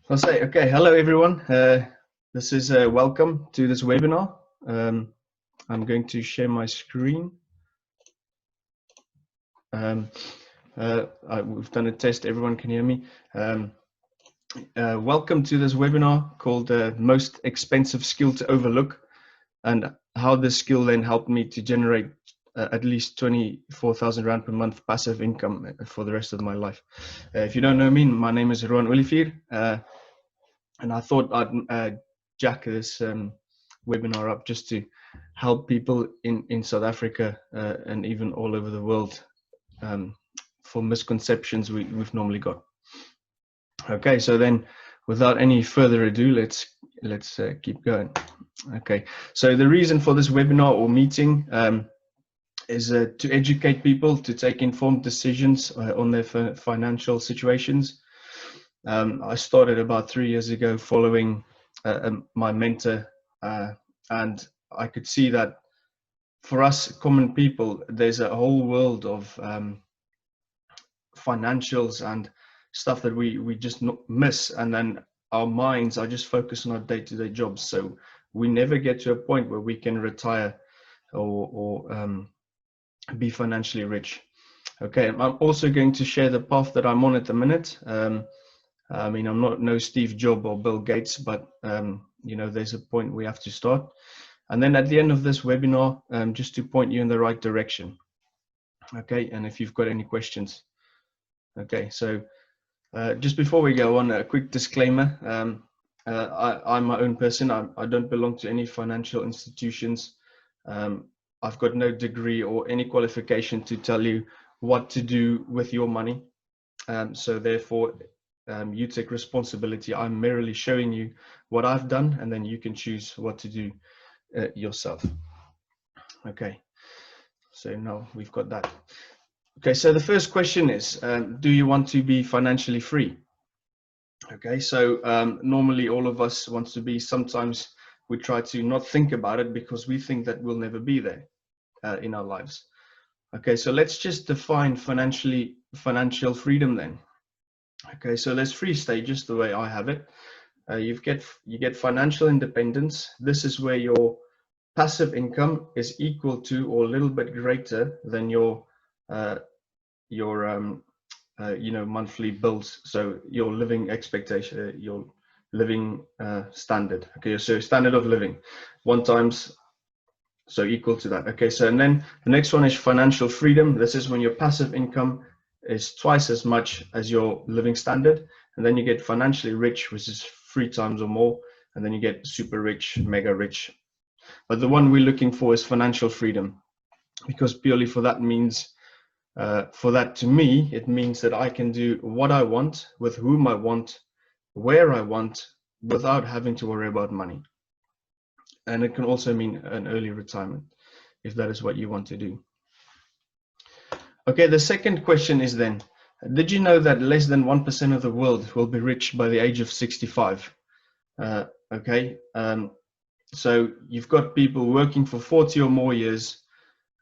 I'll say, okay, hello everyone. This is welcome to this webinar. I'm going to share my screen. We've done a test, everyone can hear me. Welcome to this webinar called Most Expensive Skill to Overlook, and how this skill then helped me to generate at least 24,000 Rand per month passive income for the rest of my life. If you don't know me, my name is R24. And I thought I'd jack this webinar up just to help people in South Africa and even all over the world for misconceptions we've normally got. Okay, so then without any further ado, let's keep going. Okay, so the reason for this webinar or meeting is to educate people to take informed decisions on their financial situations. I started about 3 years ago following my mentor, and I could see that for us common people, there's a whole world of financials and stuff that we just miss, and then our minds are just focused on our day-to-day jobs, so we never get to a point where we can retire or be financially rich. Okay, I'm also going to share the path that I'm on at the minute. I mean, I'm not no Steve Jobs or Bill Gates, but you know, there's a point we have to start. And then at the end of this webinar, just to point you in the right direction. Okay, and if you've got any questions. Okay, so just before we go on, a quick disclaimer. I'm my own person. I don't belong to any financial institutions. I've got no degree or any qualification to tell you what to do with your money. So therefore, you take responsibility. I'm merely showing you what I've done, and then you can choose what to do yourself. Okay, so now we've got that. Okay, so the first question is, do you want to be financially free? Okay, so normally all of us want to be. Sometimes we try to not think about it because we think that we'll never be there in our lives. Okay, so let's just define financial freedom then. Okay, so there's 3 stages the way I have it. You get financial independence. This is where your passive income is equal to or a little bit greater than your you know, monthly bills. So your living expectation, your living standard. Okay, so standard of living, 1 times, so equal to that. Okay, so and then the next one is financial freedom. This is when your passive income is twice as much as your living standard, and then you get financially rich, which is 3 times or more, and then you get super rich, mega rich. But the one we're looking for is financial freedom, because purely for that means, for that to me, it means that I can do what I want, with whom I want, where I want, without having to worry about money. And it can also mean an early retirement, if that is what you want to do. Okay, the second question is then, did you know that less than 1% of the world will be rich by the age of 65? Okay, so you've got people working for 40 or more years,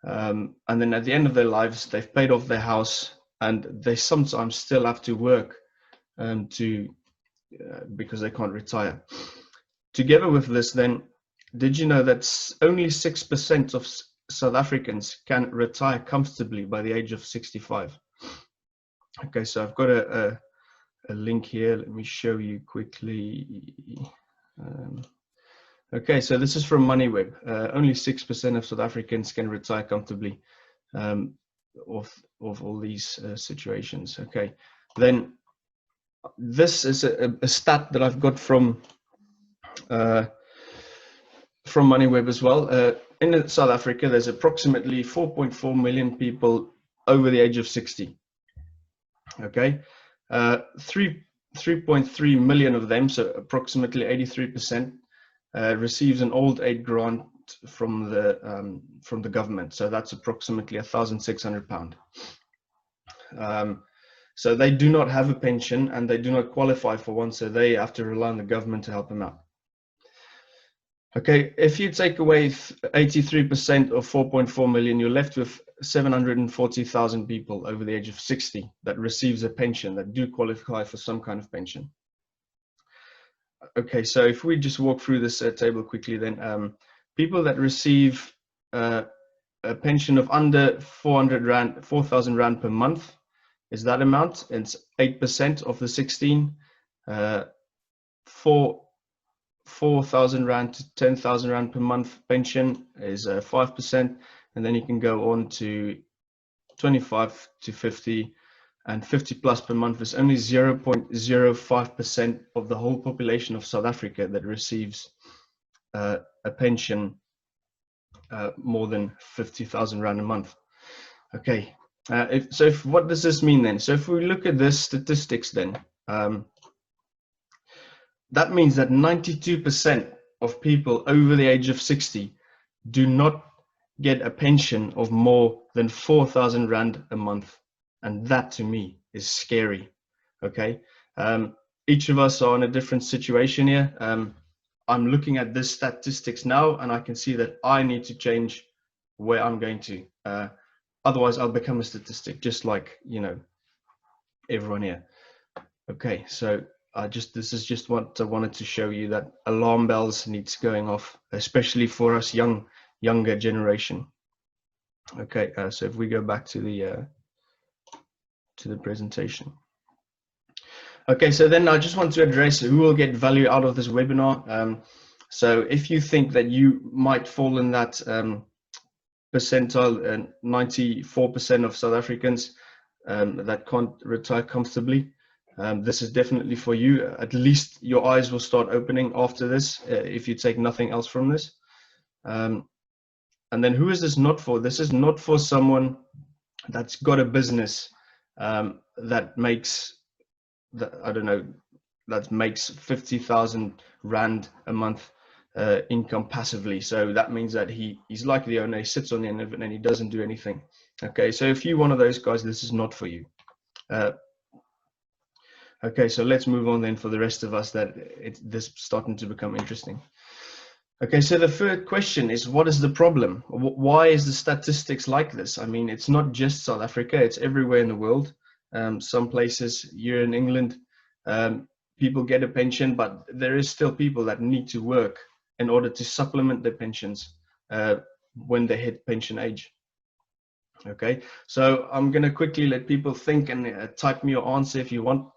and then at the end of their lives, they've paid off their house, and they sometimes still have to work because they can't retire. Together with this then, did you know that only 6% of South Africans can retire comfortably by the age of 65? Okay, so I've got a link here. Let me show you quickly. Okay, so this is from MoneyWeb. Only 6% of South Africans can retire comfortably of all these situations. Okay, then this is a stat that I've got from MoneyWeb as well. In South Africa, there's approximately 4.4 million people over the age of 60. Okay, 3.3 million of them, so approximately 83%, receives an old age grant from the government. So that's approximately £1,600. So they do not have a pension, and they do not qualify for one, so they have to rely on the government to help them out. Okay, if you take away 83% of 4.4 million, you're left with 740,000 people over the age of 60 that receives a pension, that do qualify for some kind of pension. Okay, so if we just walk through this table quickly, then people that receive a pension of under 400 rand, 4,000 rand per month is that amount. It's 8% of the 16. 4,000 rand to 10,000 rand per month pension is 5%, and then you can go on to 25 to 50, and 50 plus per month is only 0.05% of the whole population of South Africa that receives a pension more than 50,000 rand a month. Okay, what does this mean then? So if we look at this statistics then, that means that 92% of people over the age of 60 do not get a pension of more than 4,000 rand a month. And that to me is scary. Okay. Each of us are in a different situation here. I'm looking at this statistics now, and I can see that I need to change where I'm going to. Otherwise, I'll become a statistic, just like, you know, everyone here. Okay, so this is just what I wanted to show you, that alarm bells needs going off, especially for us younger generation. Okay, so if we go back to the presentation. Okay, so then I just want to address who will get value out of this webinar. So if you think that you might fall in that percentile, 94% of South Africans that can't retire comfortably, this is definitely for you. At least your eyes will start opening after this, if you take nothing else from this. And then who is this not for? This is not for someone that's got a business that makes, I don't know, that makes 50,000 rand a month income passively. So that means that he's like the owner, he sits on the end of it and he doesn't do anything. Okay, so if you're one of those guys, this is not for you. Okay, so let's move on then for the rest of us that this is starting to become interesting. Okay, so the third question is, what is the problem? Why is the statistics like this? I mean, it's not just South Africa, it's everywhere in the world. Some places, here in England, people get a pension, but there is still people that need to work in order to supplement their pensions when they hit pension age. Okay, so I'm going to quickly let people think and type me your answer if you want.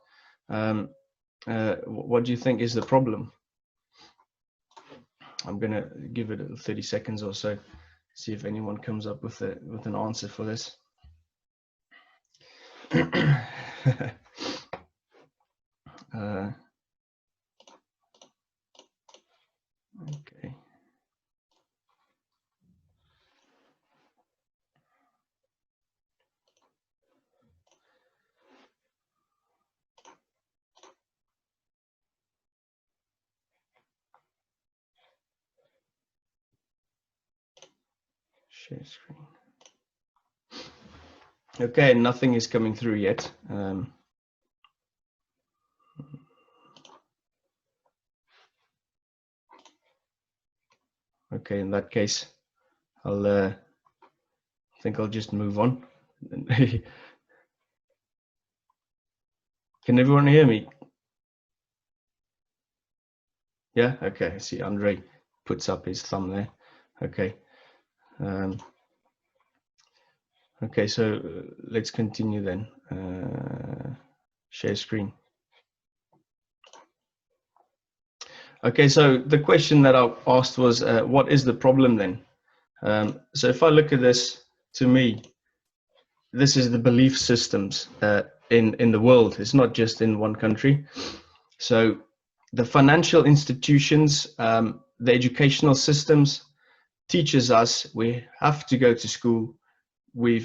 What do you think is the problem? I'm going to give it 30 seconds or so, see if anyone comes up with an answer for this. Okay. Share screen. Okay, nothing is coming through yet. Okay, in that case, I think I'll just move on. Can everyone hear me? Yeah, okay, I see Andre puts up his thumb there. Okay. Okay, so let's continue then. Share screen. Okay, so the question that I asked was, what is the problem then? So if I look at this, to me, this is the belief systems in the world. It's not just in one country. So the financial institutions, the educational systems teaches us we have to go to school, we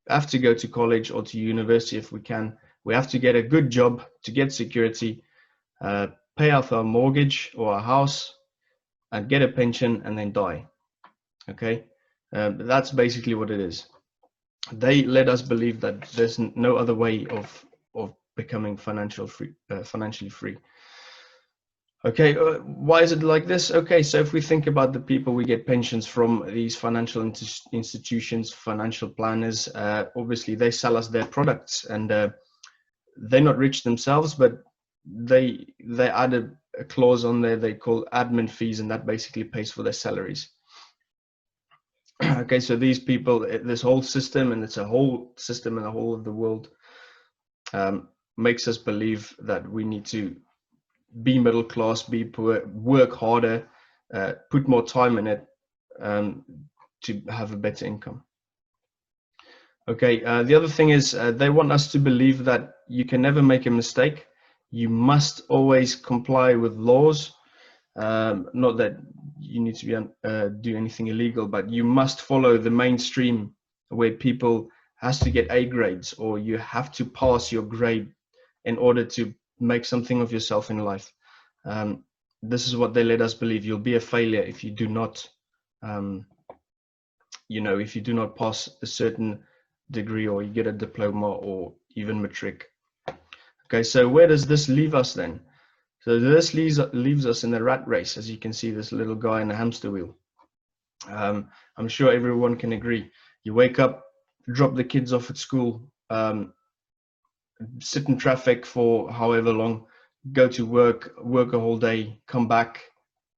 have to go to college or to university if we can. We have to get a good job to get security, pay off our mortgage or our house, and get a pension and then die. Okay, that's basically what it is. They let us believe that there's no other way of becoming financially free. Okay, why is it like this? Okay, so if we think about the people we get pensions from, these financial institutions, financial planners, obviously they sell us their products, and they're not rich themselves, but they add a clause on there they call admin fees, and that basically pays for their salaries. Okay, so these people, this whole system, and it's a whole system in the whole of the world, makes us believe that we need to be middle class, be poor, work harder, put more time in it, to have a better income. Okay, the other thing is they want us to believe that you can never make a mistake. You must always comply with laws. Not that you need to be do anything illegal, but you must follow the mainstream, where people has to get A grades, or you have to pass your grade in order to make something of yourself in life. This is what they let us believe. You'll be a failure if you do not, if you do not pass a certain degree, or you get a diploma, or even matric. Okay, so where does this leave us then? So this leaves us in a rat race, as you can see, this little guy in a hamster wheel. I'm sure everyone can agree. You wake up, drop the kids off at school, sit in traffic for however long, go to work a whole day, come back,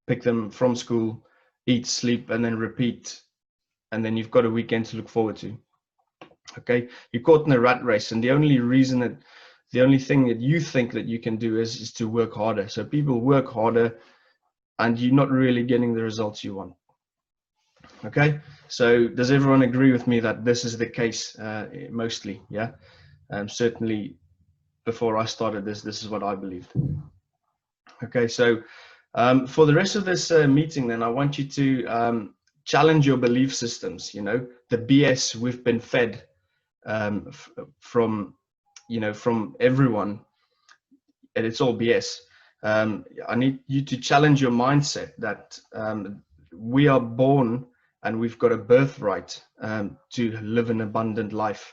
pick them from school, eat, sleep, and then repeat. And then you've got a weekend to look forward to. Okay, you're caught in a rat race, and the only thing that you think that you can do is to work harder. So people work harder, and you're not really getting the results you want. Okay, so does everyone agree with me that this is the case? Mostly, yeah. Certainly, before I started this is what I believed. Okay, so for the rest of this meeting, then I want you to challenge your belief systems. The BS we've been fed from everyone, and it's all BS. I need you to challenge your mindset that we are born and we've got a birthright to live an abundant life.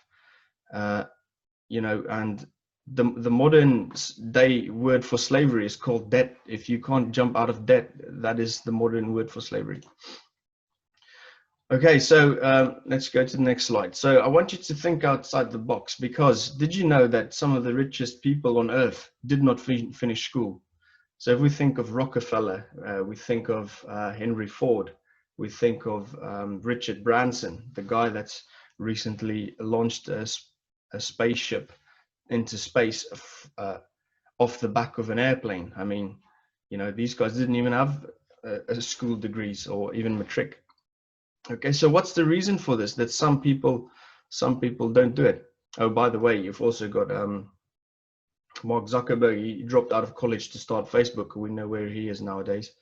And the modern day word for slavery is called debt. If you can't jump out of debt, that is the modern word for slavery. Okay, so let's go to the next slide. So I want you to think outside the box, because did you know that some of the richest people on earth did not finish school? So if we think of Rockefeller, we think of Henry Ford, we think of Richard Branson, the guy that's recently launched a spaceship into space off the back of an airplane. I mean, these guys didn't even have school degrees or even matric. Okay, so what's the reason for this? That some people don't do it. Oh, by the way, you've also got Mark Zuckerberg. He dropped out of college to start Facebook. We know where he is nowadays.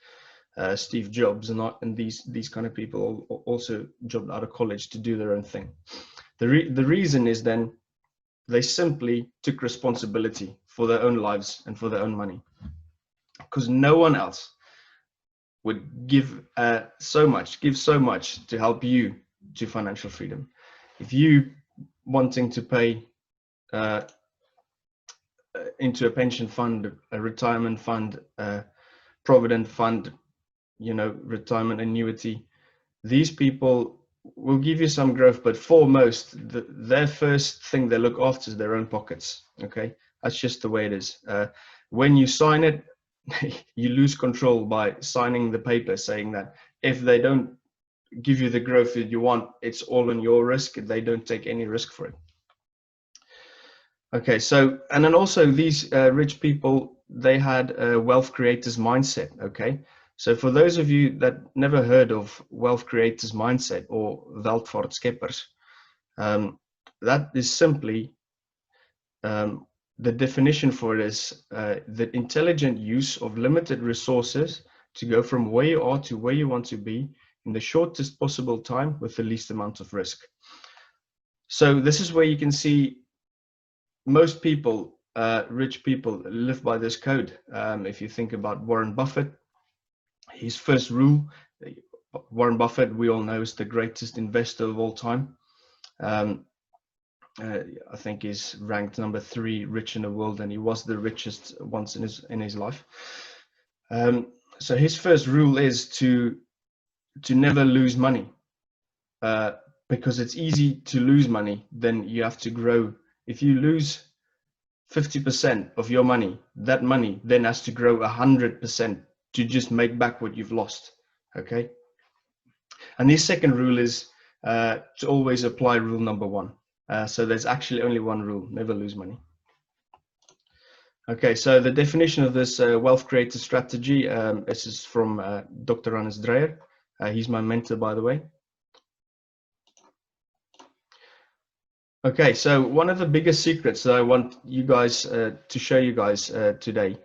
Steve Jobs and these kind of people also dropped out of college to do their own thing. The reason is then they simply took responsibility for their own lives and for their own money, because no one else would give so much to help you to financial freedom. If you wanting to pay into a pension fund, a retirement fund, a provident fund, retirement annuity, these people will give you some growth, but foremost, their first thing they look after is their own pockets. Okay, that's just the way it is. When you sign it, you lose control by signing the paper saying that if they don't give you the growth that you want, it's all on your risk. They don't take any risk for it. Okay, so, and then also these rich people, they had a wealth creators mindset. Okay, so for those of you that never heard of wealth creators mindset or welvaartskeppers, that is simply the definition for it is the intelligent use of limited resources to go from where you are to where you want to be in the shortest possible time with the least amount of risk. So this is where you can see most people, rich people, live by this code. If you think about Warren Buffett, his first rule, Warren Buffett, we all know, is the greatest investor of all time. I think he's ranked number 3 rich in the world, and he was the richest once in his life. So his first rule is to never lose money, because it's easy to lose money. Then you have to grow. If you lose 50% of your money, that money then has to grow 100% to just make back what you've lost. Okay. And the second rule is to always apply rule number 1. So there's actually only one rule: never lose money. Okay, so the definition of this wealth creator strategy, this is from Dr. Hannes Dreyer. He's my mentor, by the way. Okay, so one of the biggest secrets that I want you guys to show you guys today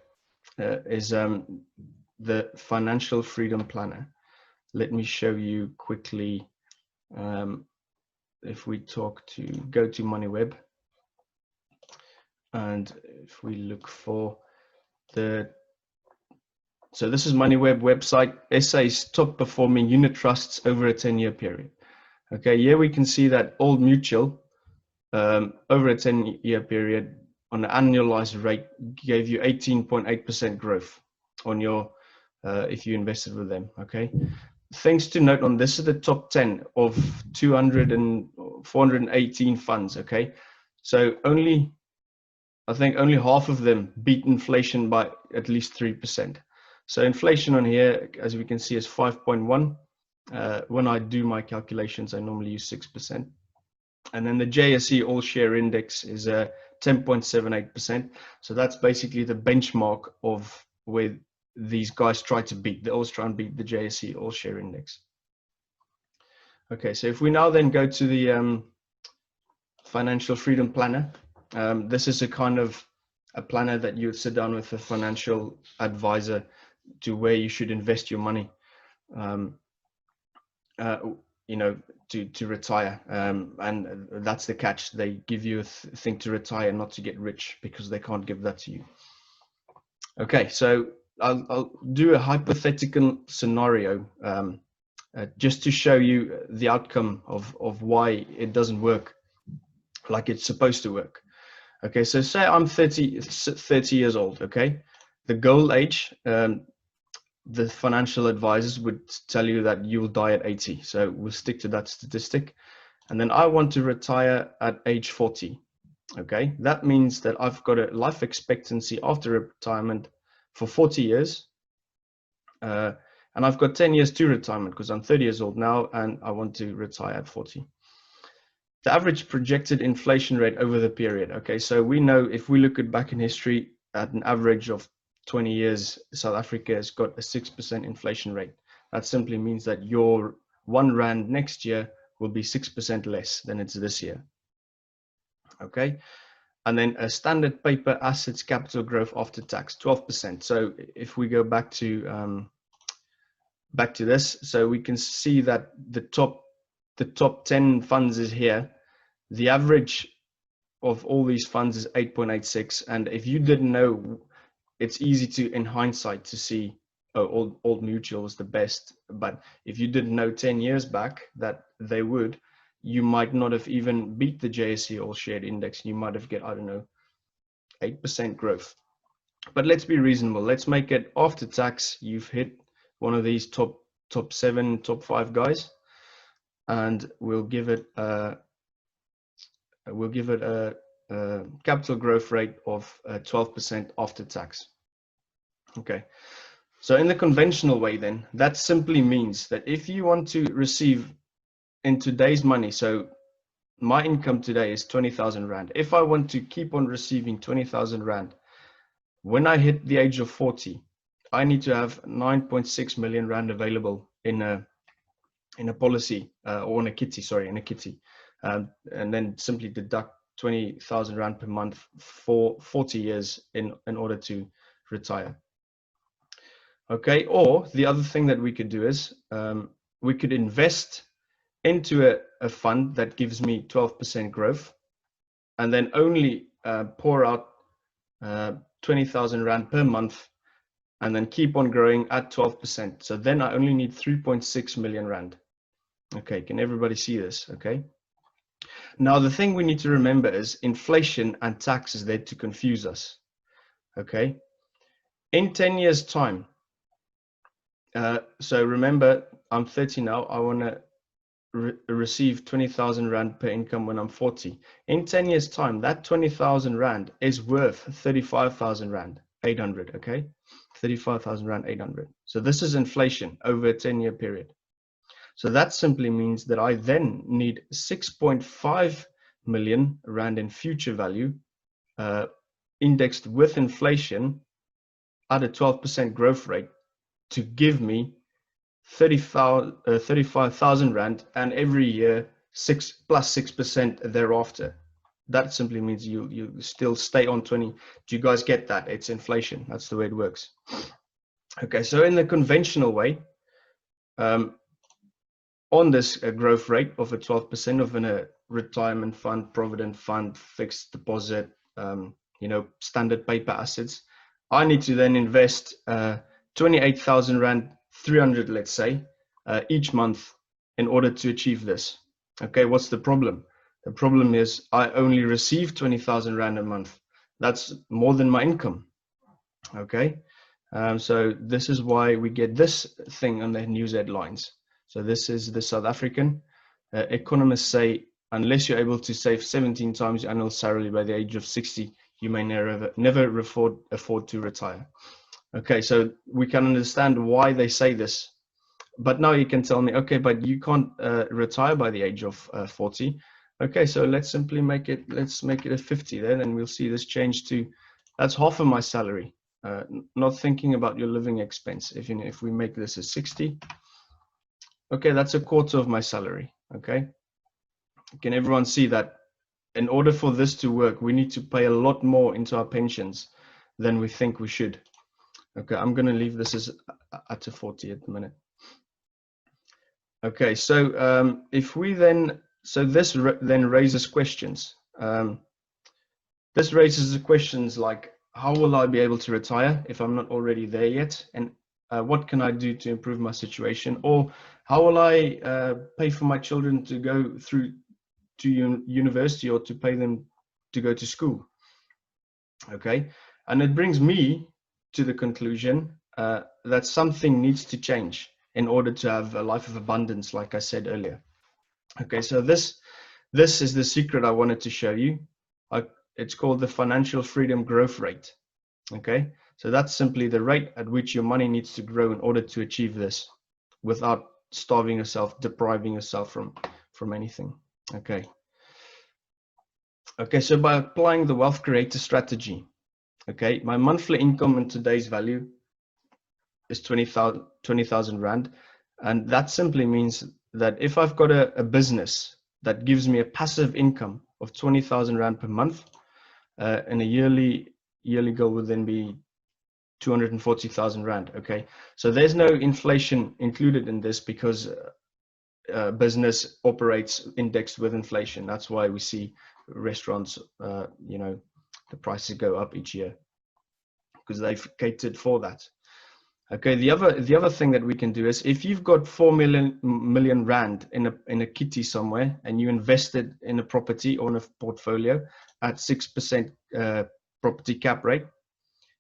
is the Financial Freedom Planner. Let me show you quickly. If we go to MoneyWeb, and if we look for so this is MoneyWeb website, SA's top performing unit trusts over a 10-year period. Okay, here we can see that Old Mutual over a 10-year period on an annualized rate gave you 18.8% growth on your if you invested with them. Okay, things to note on this is the top 10 of 418 funds. Okay, so I think only half of them beat inflation by at least 3%. So inflation on here, as we can see, is 5.1. When I do my calculations, I normally use 6%. And then the JSE All Share Index is 10.78%. So that's basically the benchmark of where these guys try to beat. They always try and beat the JSE All Share Index. Okay, so if we now then go to the Financial Freedom Planner, this is a kind of a planner that you would sit down with a financial advisor to where you should invest your money, you know, to retire. And that's the catch. They give you a thing to retire, not to get rich, because they can't give that to you. Okay, so I'll do a hypothetical scenario just to show you the outcome of why it doesn't work like it's supposed to work. Okay, so say I'm 30 years old. Okay, the goal age, the financial advisors would tell you that you'll die at 80. So we'll stick to that statistic. And then I want to retire at age 40. Okay, that means that I've got a life expectancy after retirement for 40 years. And I've got 10 years to retirement because I'm 30 years old now and I want to retire at 40. The average projected inflation rate over the period. Okay, so we know if we look back in history, at an average of 20 years, South Africa has got a 6% inflation rate. That simply means that your R1 next year will be 6% less than it's this year. Okay, and then a standard paper assets capital growth after tax, 12%. So if we go back to this, so we can see that the top 10 funds is here. The average of all these funds is 8.86. And if you didn't know, it's easy to, in hindsight, to see, oh, Old Mutual was the best. But if you didn't know 10 years back that they would, you might not have even beat the JSE All Share Index. You might have get, I don't know, 8% growth. But let's be reasonable. Let's make it after tax. You've hit one of these top 7, top 5 guys, and we'll give it a capital growth rate of 12% after tax. Okay, so in the conventional way, then that simply means that if you want to receive in today's money, so my income today is 20,000 Rand. If I want to keep on receiving 20,000 Rand, when I hit the age of 40, I need to have 9.6 million Rand available in a policy or in a kitty, and then simply deduct 20,000 Rand per month for 40 years in order to retire. Okay, or the other thing that we could do is we could invest into a fund that gives me 12% growth, and then only pour out 20,000 Rand per month, and then keep on growing at 12%. So then I only need 3.6 million Rand. Okay, can everybody see this? Okay. Now the thing we need to remember is inflation and tax is there to confuse us. Okay. In 10 years time, so remember I'm 30 now, I want to receive 20,000 Rand per income when I'm 40. In 10 years time, that 20,000 Rand is worth 35,000 Rand, 800, okay? 35,000 Rand, 800. So this is inflation over a 10-year period. So that simply means that I then need 6.5 million Rand in future value, indexed with inflation at a 12% growth rate to give me 35,000 Rand, and every year 6% thereafter. That simply means you still stay on 20. Do you guys get that? It's inflation. That's the way it works. Okay, so in the conventional way, on this growth rate of a 12% of a retirement fund, provident fund, fixed deposit, standard paper assets, I need to then invest 28,000 Rand, 300, let's say, each month in order to achieve this. Okay, what's the problem? The problem is I only receive 20,000 Rand a month. That's more than my income. Okay, so this is why we get this thing on the news headlines. So this is the South African. Economists say unless you're able to save 17 times your annual salary by the age of 60, you may never afford to retire. Okay, so we can understand why they say this. But now you can tell me, okay, but you can't retire by the age of 40. Okay, so let's make it a 50 then, and we'll see this change to, that's half of my salary. Not thinking about your living expense. If we make this a 60, okay, that's a quarter of my salary. Okay, can everyone see that? In order for this to work, we need to pay a lot more into our pensions than we think we should. Okay, I'm going to leave this as at a 40 at the minute. Okay, so if we then, so this then raises questions. This raises the questions like, how will I be able to retire if I'm not already there yet? And what can I do to improve my situation? Or how will I pay for my children to go through to university, or to pay them to go to school? Okay, and it brings me to the conclusion that something needs to change in order to have a life of abundance, like I said earlier. Okay, so this is the secret I wanted to show you. It's called the financial freedom growth rate. Okay, so that's simply the rate at which your money needs to grow in order to achieve this without starving yourself, depriving yourself from anything. Okay. Okay, so by applying the wealth creator strategy, okay, my monthly income in today's value is 20,000 Rand. And that simply means that if I've got a business that gives me a passive income of 20,000 Rand per month, and a yearly goal would then be 240,000 Rand. Okay, so there's no inflation included in this because business operates indexed with inflation. That's why we see restaurants, the prices go up each year because they've catered for that. Okay, the other thing that we can do is, if you've got 4 million Rand in a kitty somewhere and you invested in a property or in a portfolio at 6% property cap rate,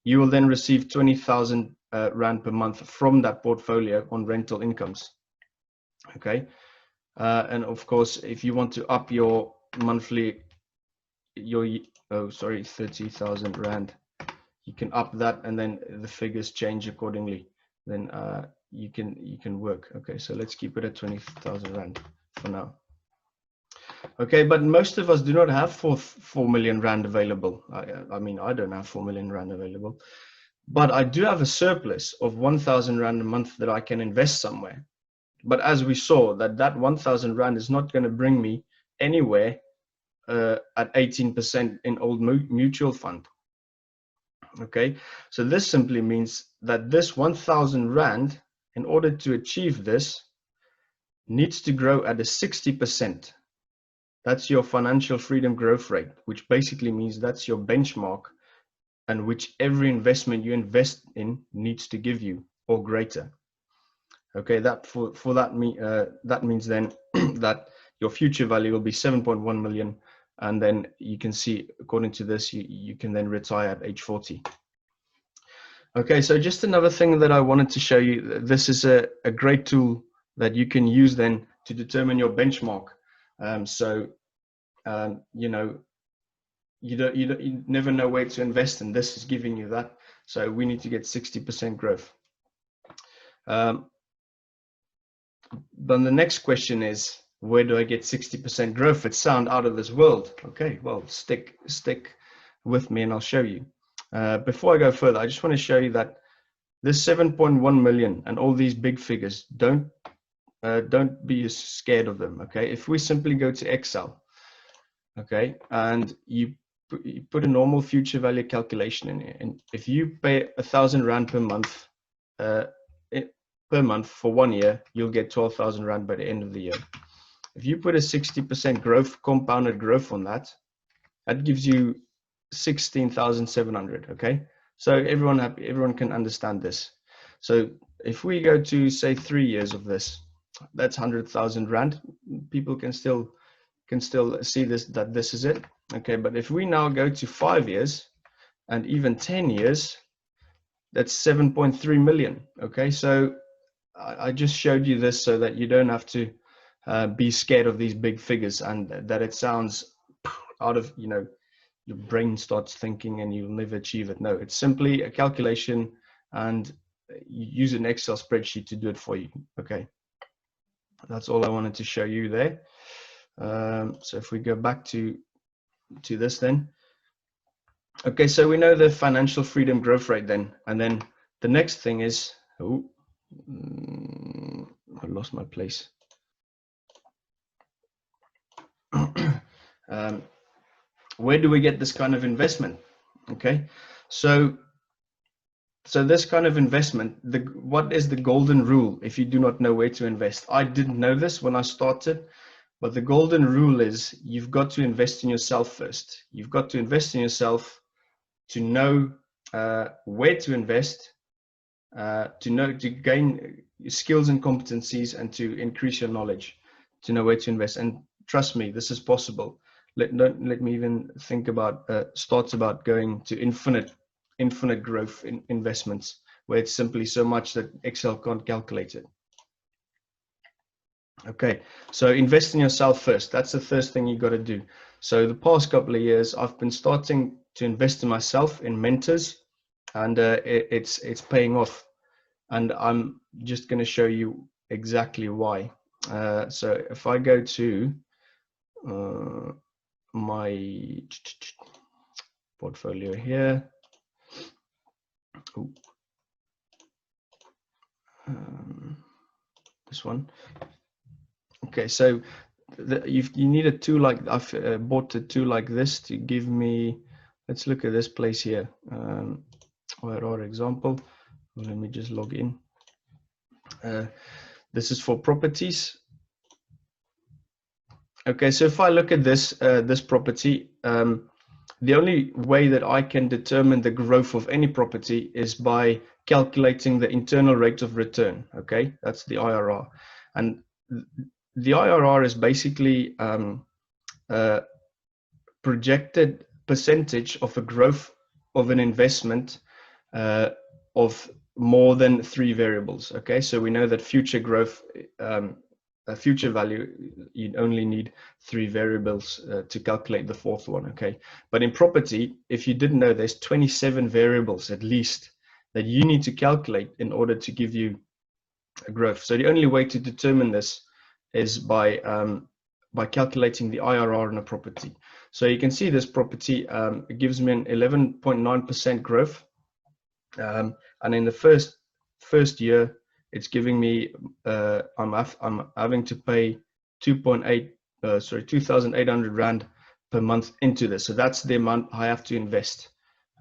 you will then receive 20,000 Rand per month from that portfolio on rental incomes. Okay, and of course, if you want to up your monthly, 30,000 Rand, you can up that, and then the figures change accordingly. Then you can work. Okay, so let's keep it at 20,000 Rand for now. Okay, but most of us do not have 4 million Rand available. I mean, I don't have 4 million Rand available, but I do have a surplus of 1,000 Rand a month that I can invest somewhere. But as we saw, that 1,000 Rand is not going to bring me anywhere at 18% in old mutual fund. Okay, so this simply means that this 1,000 Rand, in order to achieve this, needs to grow at a 60%. That's your financial freedom growth rate, which basically means that's your benchmark, and which every investment you invest in needs to give you, or greater. Okay, that means then that your future value will be 7.1 million. And then you can see, according to this, you can then retire at age 40. Okay, so just another thing that I wanted to show you. This is a great tool that you can use then to determine your benchmark. You know, you never know where to invest, and this is giving you that. So we need to get 60% growth. Then the next question is, where do I get 60% growth? It sounds out of this world. Okay, well, stick with me and I'll show you. Before I go further, I just want to show you that this 7.1 million and all these big figures, don't be scared of them. Okay, if we simply go to Excel, okay, and you put a normal future value calculation in here, and if you pay 1,000 Rand per month, for 1 year, you'll get 12,000 Rand by the end of the year. If you put a 60% growth, compounded growth on that, that gives you 16,700. Okay, so everyone can understand this. So if we go to say 3 years of this, that's 100,000 Rand. People can still see this, that this is it. Okay, but if we now go to 5 years and even 10 years, that's 7.3 million. Okay, so I just showed you this so that you don't have to be scared of these big figures and that it sounds out of, you know, your brain starts thinking and you'll never achieve it. No, it's simply a calculation and you use an Excel spreadsheet to do it for you. Okay, that's all I wanted to show you there. So if we go back to this then. Okay, so we know the financial freedom growth rate then, and then the next thing is, I lost my place. Where do we get this kind of investment? Okay, so this kind of investment, what is the golden rule if you do not know where to invest? I didn't know this when I started, but the golden rule is you've got to invest in yourself first. You've got to invest in yourself to know where to invest, to gain skills and competencies, and to increase your knowledge, to know where to invest. And trust me, this is possible. Don't let me even think about starts about going to infinite growth in investments, where it's simply so much that Excel can't calculate it. Okay, so invest in yourself first. That's the first thing you got to do. So the past couple of years, I've been starting to invest in myself, in mentors, and it's paying off. And I'm just going to show you exactly why. So if I go to my portfolio here, this one. Okay, so you need a tool like, I've bought a tool like this to give me, let's look at this place here. Where our example, let me just log in. This is for properties. Okay, so if I look at this this property, the only way that I can determine the growth of any property is by calculating the internal rate of return. Okay, that's the IRR, and the IRR is basically projected percentage of a growth of an investment of more than 3 variables. Okay, so we know that future growth, future value, you only need 3 variables to calculate the 4th one. Okay, but in property, if you didn't know, there's 27 variables at least that you need to calculate in order to give you a growth. So the only way to determine this is by calculating the IRR on a property. So you can see this property, it gives me an 11.9% growth, and in the first year, it's giving me I'm having to pay 2,800 Rand per month into this. So that's the amount I have to invest.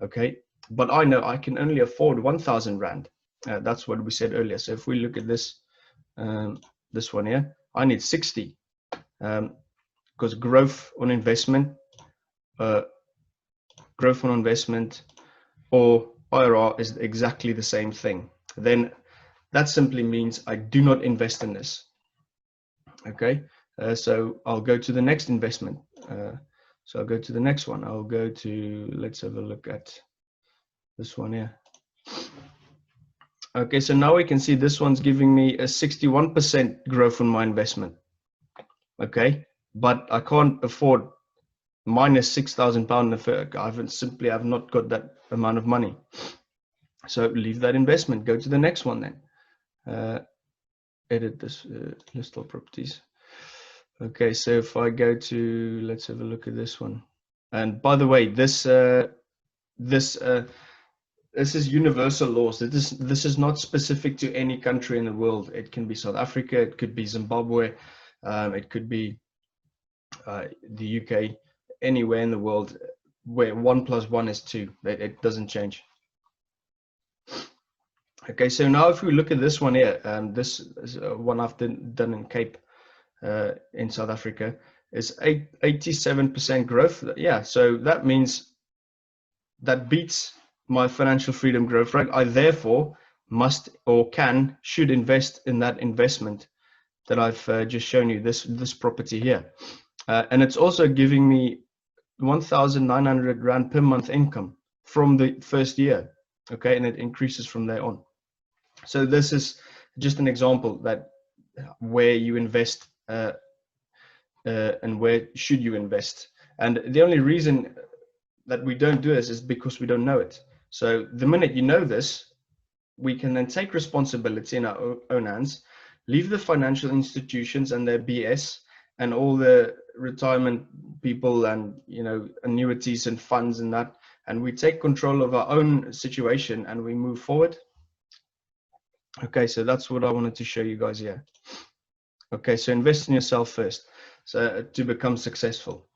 Okay, but I know I can only afford 1,000 Rand. That's what we said earlier. So if we look at this, this one here, I need 60, because growth on investment, or IRR is exactly the same thing. Then that simply means I do not invest in this. Okay, so I'll go to the next investment. So I'll go to the next one. I'll go to, let's have a look at this one here. Okay, so now we can see this one's giving me a 61% growth on my investment. okay? But I can't afford minus £6,000. I have not got that amount of money. So leave that investment, go to the next one then. Edit this list of properties. Okay, so if I go to, let's have a look at this one. And by the way, this is universal laws. This is not specific to any country in the world. It can be South Africa, it could be Zimbabwe, it could be the UK, anywhere in the world where 1 + 1 is 2. It doesn't change. Okay, so now if we look at this one here, this is one I've done in Cape in South Africa, is 87% growth. Yeah, so that means that beats my financial freedom growth rate. I therefore must or should invest in that investment that I've just shown you, this property here. And it's also giving me 1,900 Rand per month income from the first year. Okay, and it increases from there on. So this is just an example that where you invest and where should you invest. And the only reason that we don't do this is because we don't know it. So the minute you know this, we can then take responsibility in our own hands, leave the financial institutions and their BS and all the retirement people and, you know, annuities and funds and that, and we take control of our own situation and we move forward. Okay, so that's what I wanted to show you guys here. Okay, so invest in yourself first, so to become successful.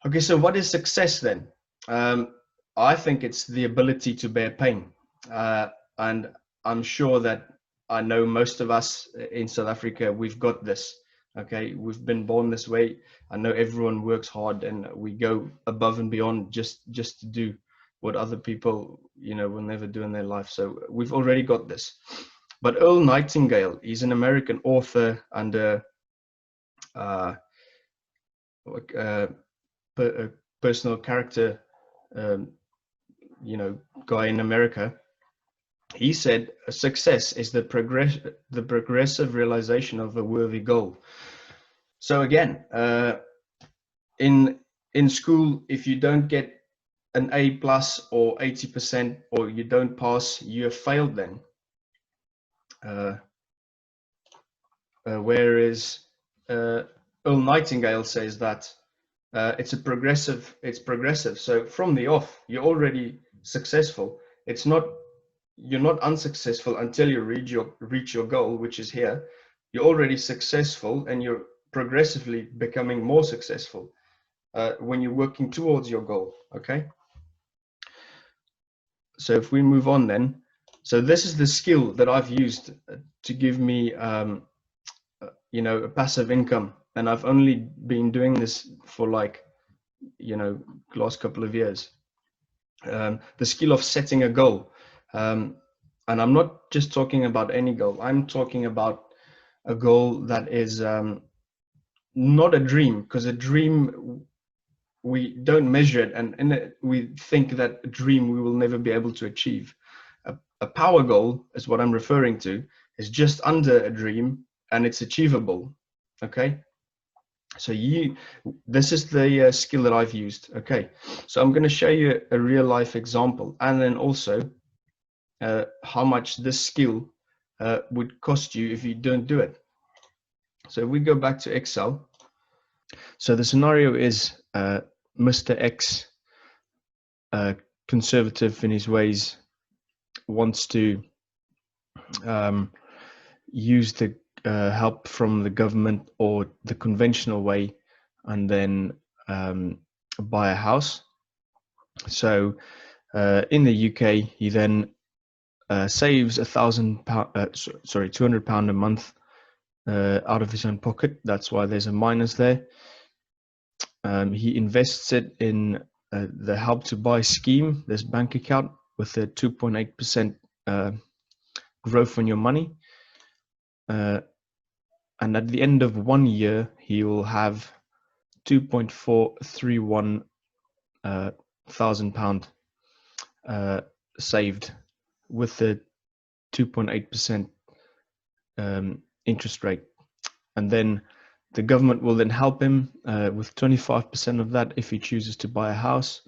Okay, so what is success then? I think it's the ability to bear pain. And I'm sure that I know most of us in South Africa, we've got this. Okay, we've been born this way. I know everyone works hard and we go above and beyond just to do what other people, you know, will never do in their life. So we've already got this. But Earl Nightingale, he's an American author and a personal character, you know, guy in America. He said success is the progressive realization of a worthy goal. So again, in school, if you don't get an A+ or 80% or you don't pass, you have failed then. Whereas Earl Nightingale says that it's progressive. So from the off, you're already successful. You're not unsuccessful until you reach your goal, which is here. You're already successful and you're progressively becoming more successful when you're working towards your goal. Okay, so if we move on then, so this is the skill that I've used to give me you know, a passive income, and I've only been doing this for like, you know, last couple of years. The skill of setting a goal, and I'm not just talking about any goal. I'm talking about a goal that is not a dream, because a dream, we don't measure it, and we think that a dream we will never be able to achieve. A power goal is what I'm referring to, is just under a dream and it's achievable. Okay, so this is the skill that I've used. Okay, so I'm going to show you a real life example, and then also how much this skill would cost you if you don't do it. So if we go back to Excel, so the scenario is Mr. X, conservative in his ways, wants to use the help from the government or the conventional way, and then buy a house. So in the UK, he then saves £200 a month out of his own pocket. That's why there's a minus there. He invests it in the Help to Buy scheme, this bank account with a 2.8% growth on your money. And at the end of 1 year, he will have £2.431 thousand saved with the 2.8% interest rate. And then The government will then help him with 25% of that if he chooses to buy a house,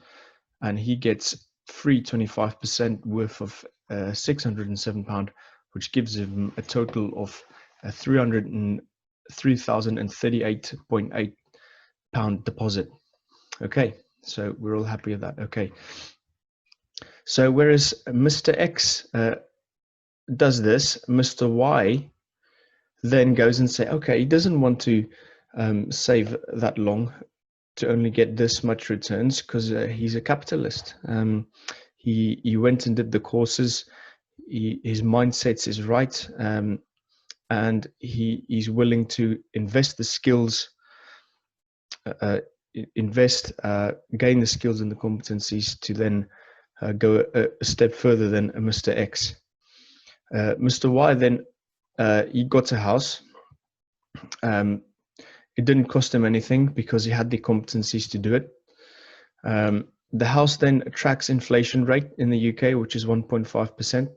and he gets free 25% worth of £607, which gives him a total of £3,038.8 deposit. Okay, so we're all happy with that. Okay, so whereas Mr. X does this, Mr. Y then goes and say, okay, he doesn't want to save that long to only get this much returns, because he's a capitalist. He went and did the courses. His mindset is right, and he's willing to invest the skills, gain the skills and the competencies to then go a step further than Mr. X. Mr. Y then he got a house. It didn't cost him anything because he had the competencies to do it. The house then tracks inflation rate in the UK, which is 1.5%,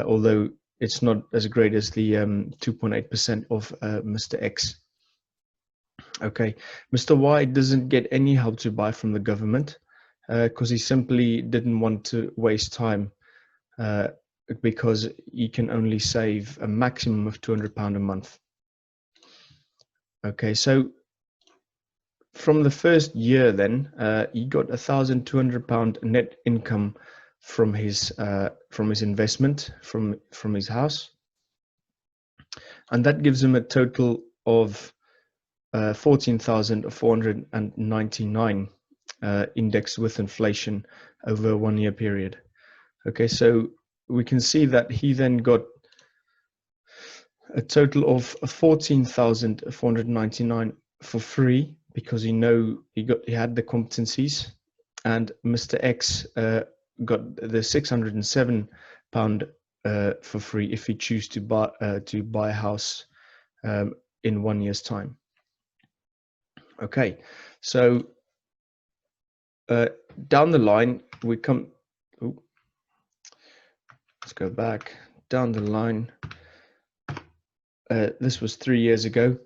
although it's not as great as the 2.8% of Mr. X. Okay, Mr. Y doesn't get any help to buy from the government because he simply didn't want to waste time, because he can only save a maximum of £200 a month. Okay, so from the first year then, he got £1,200 net income from his investment from his house, and that gives him a total of 14,499 indexed with inflation over a 1 year period. Okay, so we can see that he then got a total of 14,499 for free because he had the competencies, and Mr. X got the £607 for free if he chooses to buy a house in 1 year's time. Okay, so down the line we come. Let's go back down the line. This was 3 years ago,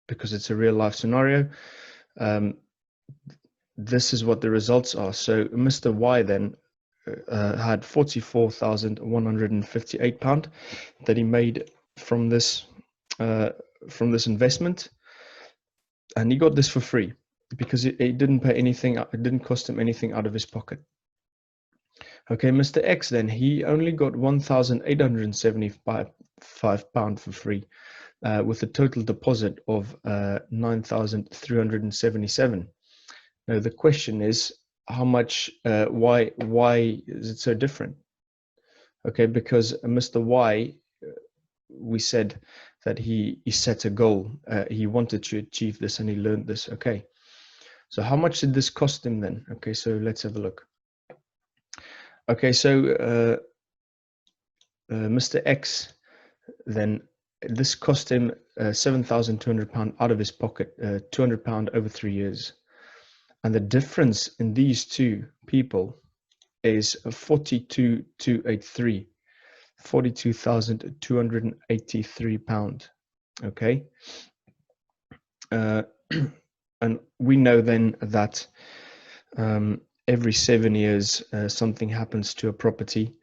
because it's a real life scenario. This is what the results are. So Mr. Y then had £44,158 that he made from this investment, and he got this for free because it didn't pay anything. It didn't cost him anything out of his pocket. Okay, Mr. X then, he only got £1,875 for free, with a total deposit of £9,377. Now the question is, how much? Why is it so different? Okay, because Mr. Y, we said that he set a goal. He wanted to achieve this, and he learned this. Okay, so how much did this cost him then? Okay, so let's have a look. Okay, so Mr. X then, this cost him £7,200 out of his pocket, £200 over 3 years. And the difference in these two people is 42,283 pounds. Okay, and we know then that every 7 years something happens to a property,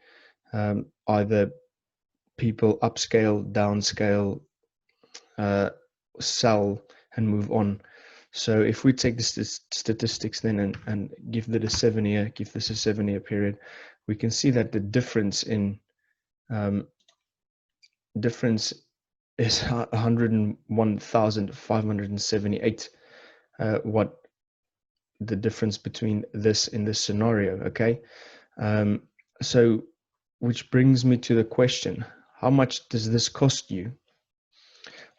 either people upscale, downscale, sell and move on. So if we take the statistics then and give this a 7 year period, we can see that the difference is 101,578. What the difference between this in this scenario? Okay, so which brings me to the question: how much does this cost you?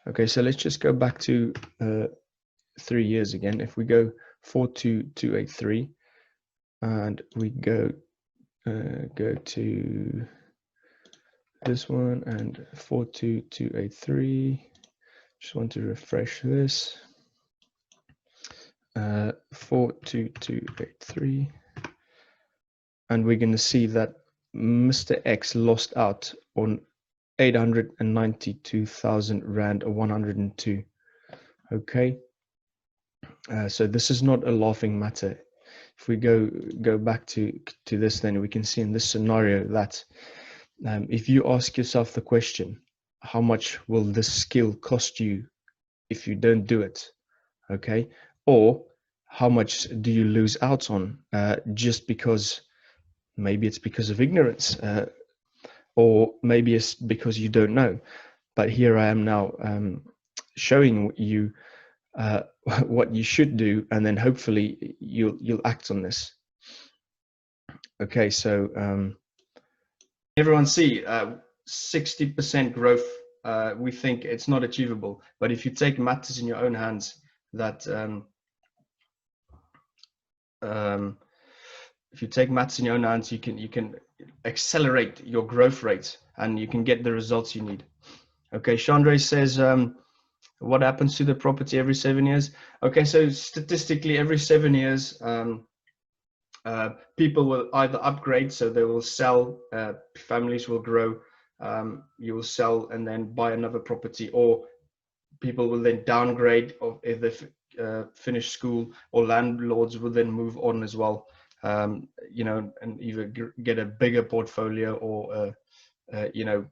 Okay, so let's just go back to 3 years again. If we go 42283 and we go to this one and 42283, just want to refresh this. 42283, and we're going to see that Mr. X lost out on 892,000 Rand, or 102. Okay, so this is not a laughing matter. If we go back to this, then we can see in this scenario that if you ask yourself the question, how much will this skill cost you if you don't do it? Okay, or how much do you lose out on just because maybe it's because of ignorance, or maybe it's because you don't know. But here I am now showing you what you should do, and then hopefully you'll act on this. Okay, so everyone see 60% growth. We think it's not achievable, but if you take matters in your own hands, that if you take maths in your own hands, you can accelerate your growth rate and you can get the results you need. Okay, Chandra says, what happens to the property every 7 years? Okay, so statistically, every 7 years, people will either upgrade, so they will sell, families will grow, you will sell and then buy another property, or people will then downgrade if they finish school, or landlords will then move on as well. You know, and either get a bigger portfolio, or you know,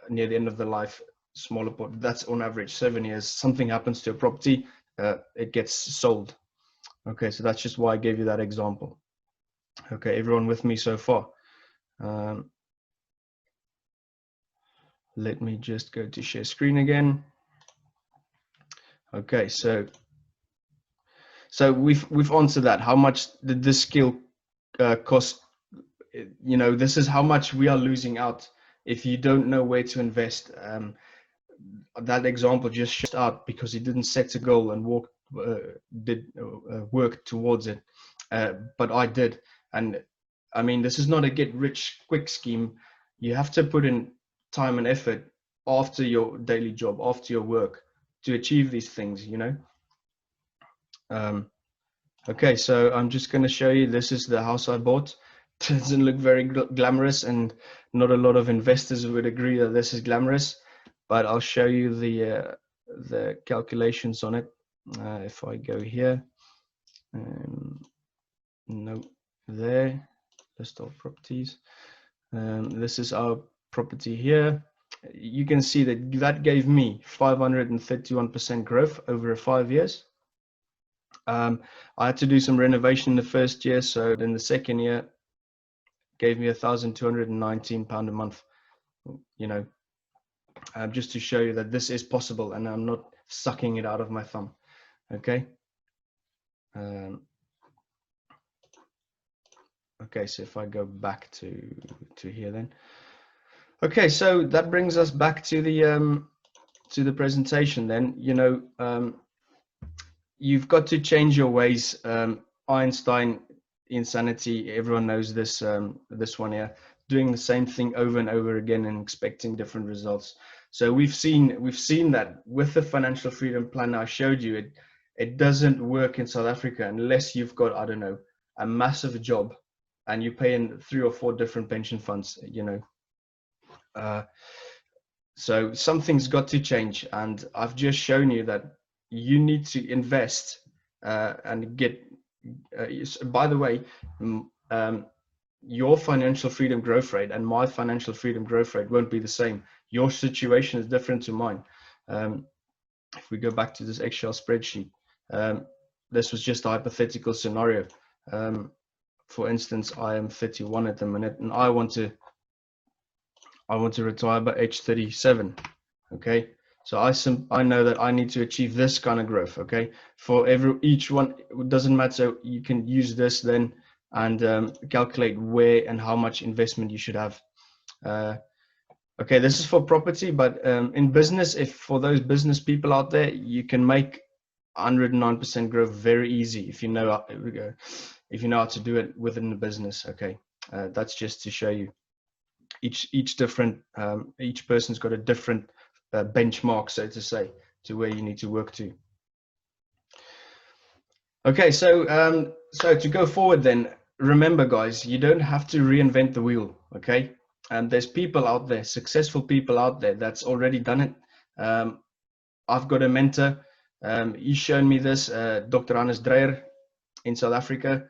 near the end of the life, smaller port. That's on average 7 years. Something happens to a property, it gets sold. Okay, so that's just why I gave you that example. Okay, everyone with me so far? Let me just go to share screen again. Okay, so we've answered that. How much did this skill cost? You know, this is how much we are losing out if you don't know where to invest. That example just shut out because he didn't set a goal and work towards it, but I did. And I mean, this is not a get rich quick scheme. You have to put in time and effort after your daily job, after your work, to achieve these things, you know. Okay, so I'm just going to show you, this is the house I bought. Doesn't look very glamorous, and not a lot of investors would agree that this is glamorous, but I'll show you the calculations on it. If I go here, no, there, list of properties. This is our property here. You can see that gave me 531% growth over 5 years. I had to do some renovation in the first year, so in the second year gave me £1,219 a month, you know, just to show you that this is possible and I'm not sucking it out of my thumb. Okay. Okay, so if I go back to here then. Okay, so that brings us back to the presentation then. You know, you've got to change your ways. Einstein insanity, everyone knows this. This one here, doing the same thing over and over again and expecting different results. So we've seen that with the financial freedom plan I showed you, it doesn't work in South Africa unless you've got, I don't know, a massive job and you pay in 3 or 4 different pension funds, you know. So something's got to change, and I've just shown you that you need to invest and get. By the way, your financial freedom growth rate and my financial freedom growth rate won't be the same. Your situation is different to mine. If we go back to this Excel spreadsheet, this was just a hypothetical scenario. For instance, I am 31 at the minute, and I want to retire by age 37. Okay, so I know that I need to achieve this kind of growth. Okay, for each one, it doesn't matter. You can use this then and calculate where and how much investment you should have. Okay, this is for property, but in business, if for those business people out there, you can make 109% growth very easy if you know how to do it within the business. Okay, that's just to show you. Each person's got a different benchmark, so to say, to where you need to work to. Okay, so to go forward then, remember guys, you don't have to reinvent the wheel. Okay, And there's people out there, successful people out there that's already done it. I've got a mentor. He's shown me this, Dr. Hannes Dreyer in South Africa.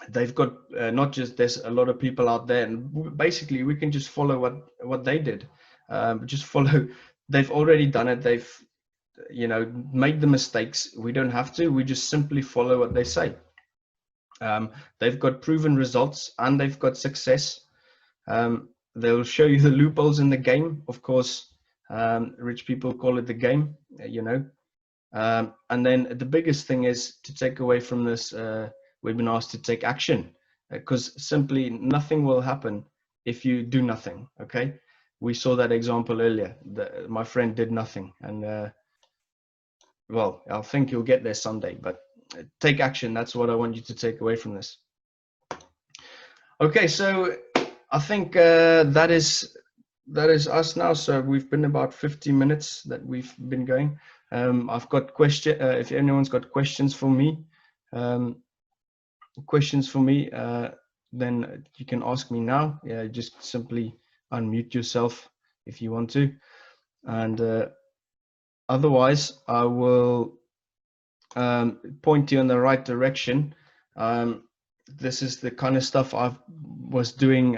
They've got not just, there's a lot of people out there, and basically we can just follow what they did. Just follow. They've already done it. They've, you know, made the mistakes. We don't have to. We just simply follow what they say. They've got proven results and they've got success. They'll show you the loopholes in the game. Of course, rich people call it the game, you know. And then the biggest thing is to take away from this webinar is to take action, because simply nothing will happen if you do nothing. Okay, we saw that example earlier. My friend did nothing, and well, I think you'll get there someday, but take action. That's what I want you to take away from this. Okay, so I think that is us now. So we've been about 50 minutes that we've been going. I've got if anyone's got questions for me, then you can ask me now. Yeah, just simply unmute yourself if you want to, and otherwise I will point you in the right direction. This is the kind of stuff I was doing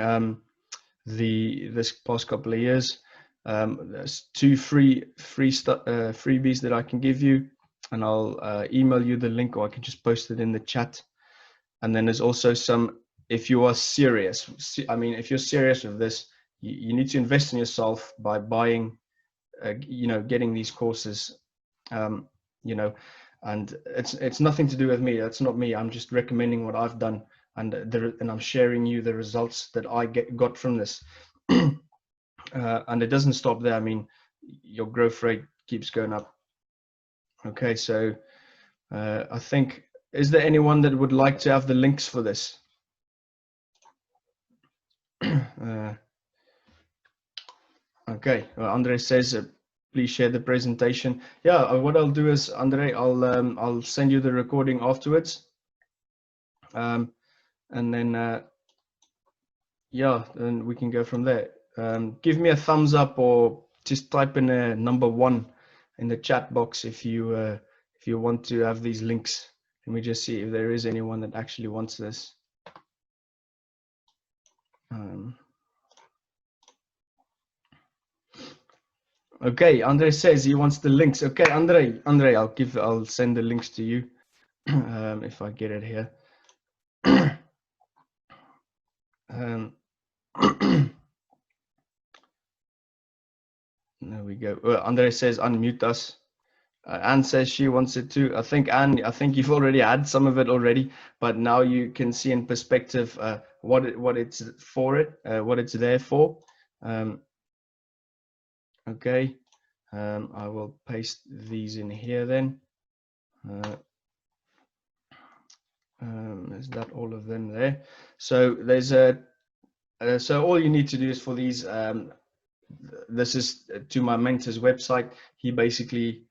this past couple of years. There's 2 freebies that I can give you, and I'll email you the link, or I can just post it in the chat. And then there's also some, if you are serious, I mean, if you're serious with this, you need to invest in yourself by buying, you know, getting these courses, you know, and it's nothing to do with me. That's not me. I'm just recommending what I've done, and I'm sharing you the results that I got from this. And it doesn't stop there. I mean, your growth rate keeps going up. Okay, so I think, is there anyone that would like to have the links for this? Okay, well, Andre says, please share the presentation. Yeah, what I'll do is, Andre, I'll send you the recording afterwards. And then, yeah, then we can go from there. Give me a thumbs up, or just type in a number 1 in the chat box if you want to have these links. Let me just see if there is anyone that actually wants this. Okay, Andre says he wants the links. Okay, Andre, I'll send the links to you if I get it here. There we go. Well, Andre says unmute us. Anne says she wants it too. I think, Anne, you've already had some of it already, but now you can see in perspective what it's there for. Okay, I will paste these in here then. Is that all of them there? So there's so all you need to do is for these. This is to my mentor's website. He basically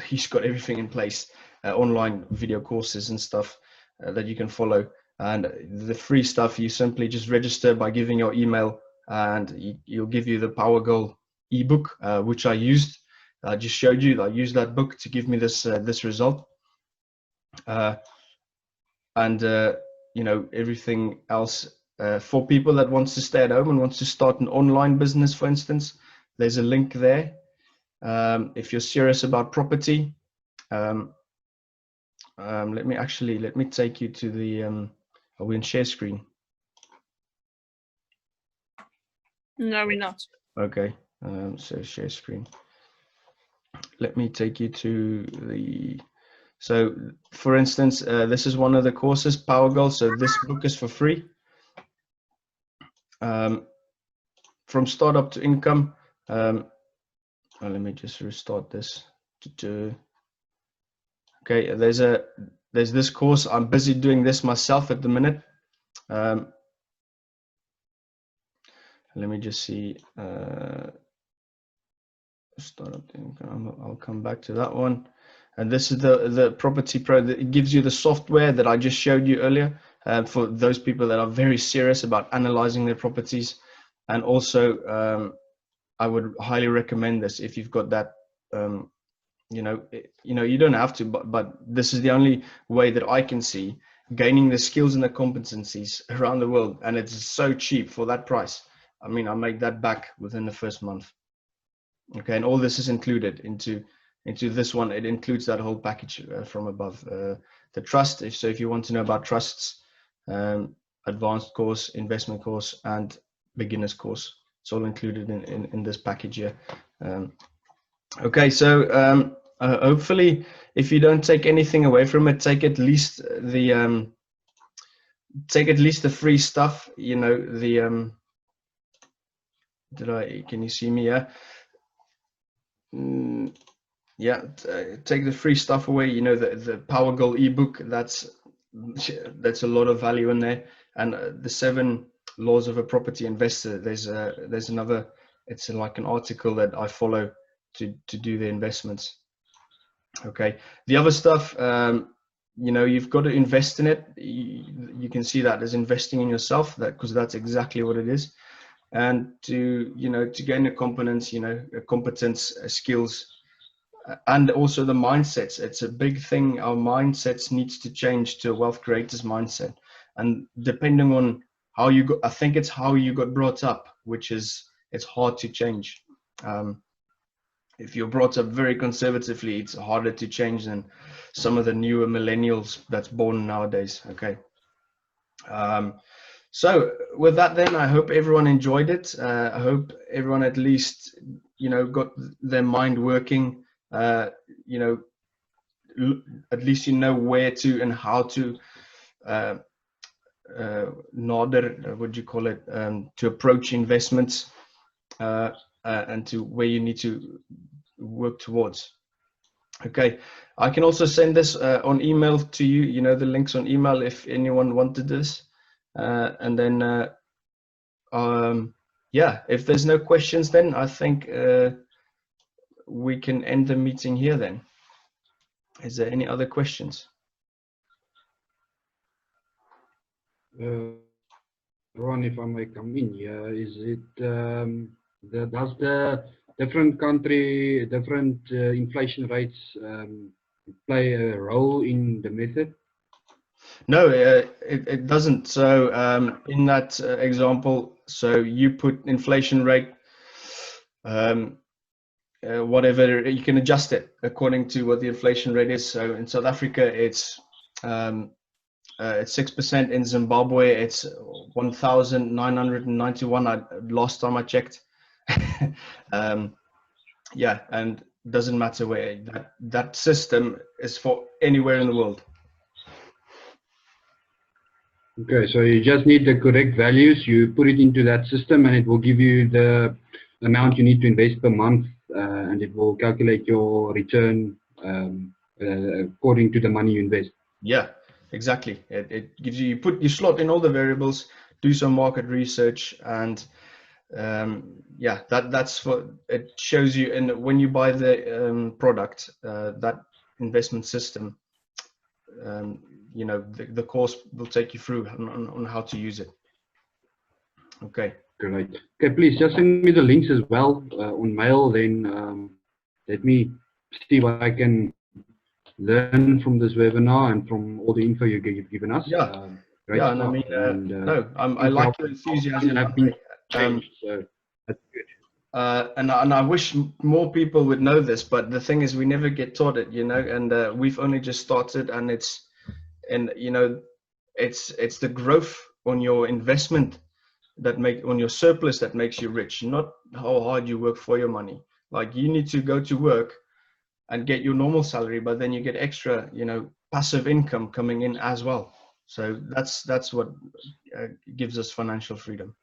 he's got everything in place, online video courses and stuff that you can follow. And the free stuff, you simply just register by giving your email, and he'll give you the Powergoal ebook, which I used. I just showed you. I used that book to give me this result. And you know, everything else for people that wants to stay at home and wants to start an online business, for instance, there's a link there. If you're serious about property, let me take you to the are we in share screen? No, we're not. Okay, so share screen. Let me take you to the, so for instance, this is one of the courses, Powergoal. So this book is for free. From startup to income. Let me just restart this. Okay, there's this course. I'm busy doing this myself at the minute. Let me just see. Startup to income. I'll come back to that one. And this is the Property Pro. That it gives you the software that I just showed you earlier. for those people that are very serious about analyzing their properties. And also, I would highly recommend this if you've got that. You don't have to, but this is the only way that I can see gaining the skills and the competencies around the world, and it's so cheap for that price. I mean, I make that back within the first month. Okay, and all this is included into this one. It includes that whole package from above. The trust. If you want to know about trusts, advanced course, investment course, and beginners course, it's all included in this package here. Okay, so hopefully, if you don't take anything away from it, take at least the free stuff. You know, the can you see me? Yeah. Yeah, take the free stuff away. You know, the Powergoal ebook. That's a lot of value in there. And the 7 laws of a property investor. There's another. It's like an article that I follow to do the investments. Okay, the other stuff, you know, you've got to invest in it. You can see that as investing in yourself, because that's exactly what it is. And to gain a competence, skills, and also the mindsets. It's a big thing. Our mindsets needs to change to a wealth creators mindset, and depending on how you got, I think it's how you got brought up, which is, it's hard to change. If you're brought up very conservatively, it's harder to change than some of the newer millennials that's born nowadays. Okay. So with that, then, I hope everyone enjoyed it. I hope everyone at least, got their mind working. At least you know where to and how to what do you call it, to approach investments, and to where you need to work towards. Okay, I can also send this on email to you, the links on email if anyone wanted this. And then, yeah, if there's no questions, then I think we can end the meeting here then. Is there any other questions? Ron, if I may come in here, is it, does the different country, different inflation rates play a role in the method? No, it doesn't. So in that example, so you put inflation rate, whatever, you can adjust it according to what the inflation rate is. So in South Africa, it's 6%. In Zimbabwe, it's 1,991. Last time I checked. Yeah, and doesn't matter where. That system is for anywhere in the world. Okay, so you just need the correct values. You put it into that system, and it will give you the amount you need to invest per month, and it will calculate your return according to the money you invest. Yeah, exactly. It gives you slot in all the variables, do some market research, and yeah, that's what it shows you. And when you buy the product, that investment system, the course will take you through on how to use it. Okay. Great. Okay, please just send me the links as well on mail. Then let me see what I can learn from this webinar and from all the info you've given us. Yeah. Great Yeah, stuff. no, I like your enthusiasm. Have been changed, so that's good. And I wish more people would know this, but the thing is, we never get taught it, and we've only just started, and it's the growth on your investment on your surplus that makes you rich, not how hard you work for your money. Like, you need to go to work and get your normal salary, but then you get extra, passive income coming in as well. So that's what gives us financial freedom.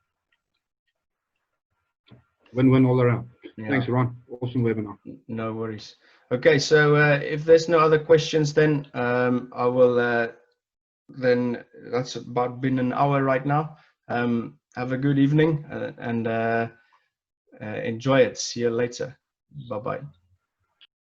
Win-win all around. Yeah. Thanks, Ron. Awesome webinar. No worries. Okay, so if there's no other questions, then I will. Then that's about been an hour right now. Have a good evening and enjoy it. See you later. Bye-bye.